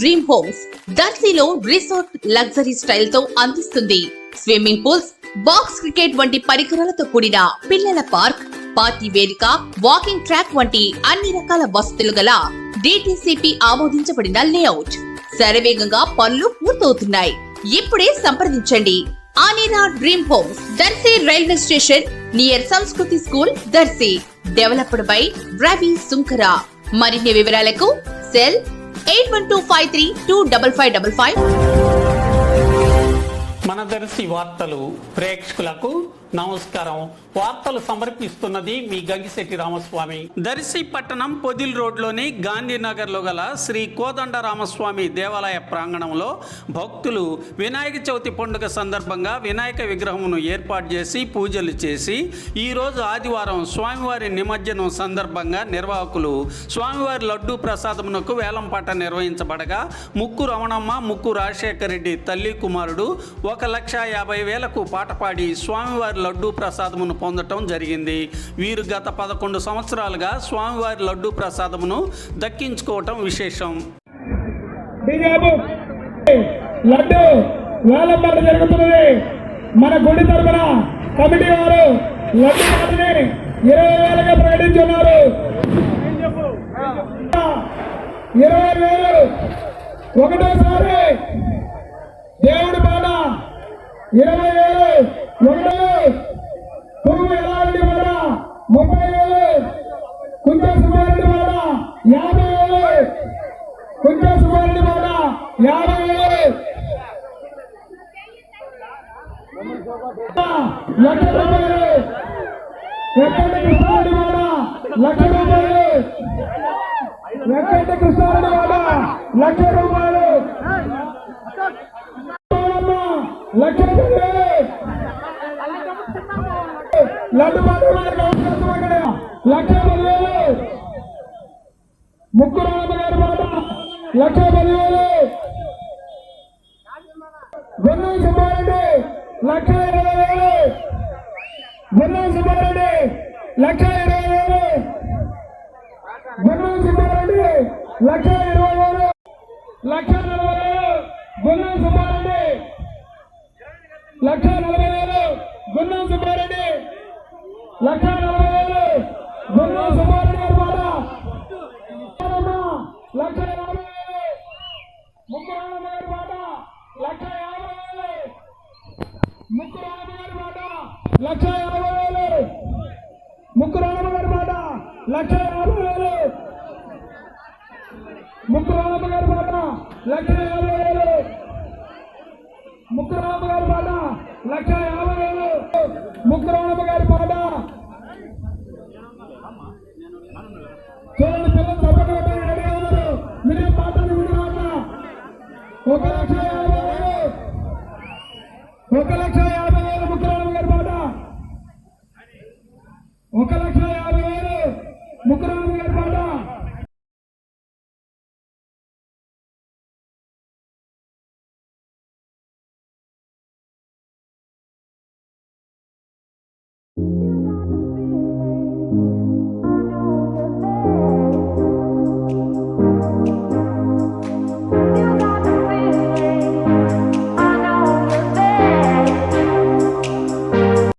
Dream homes దర్శిలో resort luxury style తో అందిస్తుంది. స్విమ్మింగ్ పూల్స్, బాక్స్ క్రికెట్ వంటి పరికరాలతో కూడిన పిల్లల పార్క్, పార్టీ వేదిక, వాకింగ్ ట్రాక్ వంటి అన్ని రకాల వసతులు గల DTCP ఆమోదించబడిన లేఅవుట్. శరవేగంగా పనులు పూర్తవుతున్నాయి. ఇప్పుడే సంప్రదించండి. ఆనేరా dream homes, Darsi railway station near Sanskriti school, Darsi. Developed by Ravi Sunkara. మరిన్ని వివరాలకు సెల్ 8125325555. మన దర్శి వార్తలు ప్రేక్షకులకు నమస్కారం. వార్తలు సమర్పిస్తున్నది మీ గంగిశెట్టి రామస్వామి. దర్శి పట్టణం పొదిల్ రోడ్లోని గాంధీనగర్లో గల శ్రీ కోదండ రామస్వామి దేవాలయ ప్రాంగణంలో భక్తులు వినాయక చవితి పండుగ సందర్భంగా వినాయక విగ్రహమును ఏర్పాటు చేసి పూజలు చేసి ఈరోజు ఆదివారం స్వామివారి నిమజ్జనం సందర్భంగా నిర్వాహకులు స్వామివారి లడ్డూ ప్రసాదమునకు వేలంపాట నిర్వహించబడగా ముక్కు రమణమ్మ, ముక్కు రాజశేఖర రెడ్డి తల్లి కుమారుడు 1,50,000కు పాట పాడి స్వామివారి లడ్డూ ప్రసాదమును పొందటం జరిగింది. వీరు గత 11 సంవత్సరాలుగా స్వామివారి లడ్డూ ప్రసాదమును దక్కించుకోవటం విశేషం. లడ్డు వేలంపాట జరుగుతున్నది. మన గుడి తరపున కమిటీ వారు లడ్డు పాటని 20,000గా ప్రకటించున్నారు. 20,000 ఒకటోసారి దేవుడి పాట 20,000 పురుగు ఎలాంటి పాట 30,000 కుంజా సుబ్బారెడ్డి పాట 50,000 కుంజా సుబ్బారెడ్డి పాట 50,000 లక్ష రూపాయలు వెంకట కృష్ణారెడ్డి పాట 1,00,000 రూపాయలు వెంకట కృష్ణారెడ్డి పాట 1,00,000 రూపాయలు 1,10,000 లడ్డు పాట 1,10,000 ముక్కు రామయ్య గారి పాట 1,10,000 వెన్నెల సుబ్బారెడ్డి 1,20,000 వెన్నెల సుబ్బారెడ్డి 1,20,000 వెన్నెల సుబ్బారెడ్డి 1,20,000 1,40,000 వెన్నెల సుబ్బారెడ్డి 1,40,000 వెన్నెల సుబ్బారెడ్డి 1,40,000 వెన్నెల సుబ్బారెడ్డి గారి పాట 1,50,000 ముక్కు రామయ్య గారి పాట 1,50,000 ముక్కు రామయ్య గారి పాట 1,50,000 ముక్కు రామయ్య గారి పాట 1,50,000 ముక్కు రామయ్య గారి పాట 1,50,000 ముక్కు రామయ్య గారి పాట 1,50,000 ముక్కు రామయ్య గారి పాట. చూడండి, పిల్లలు సపోర్ట్ రెడీ అవుతారు. మీరే పాటలు విడిగాక 1,50,000 1,50,000 ముక్కు రామయ్య గారి పాట 1,50,000 ముక్కు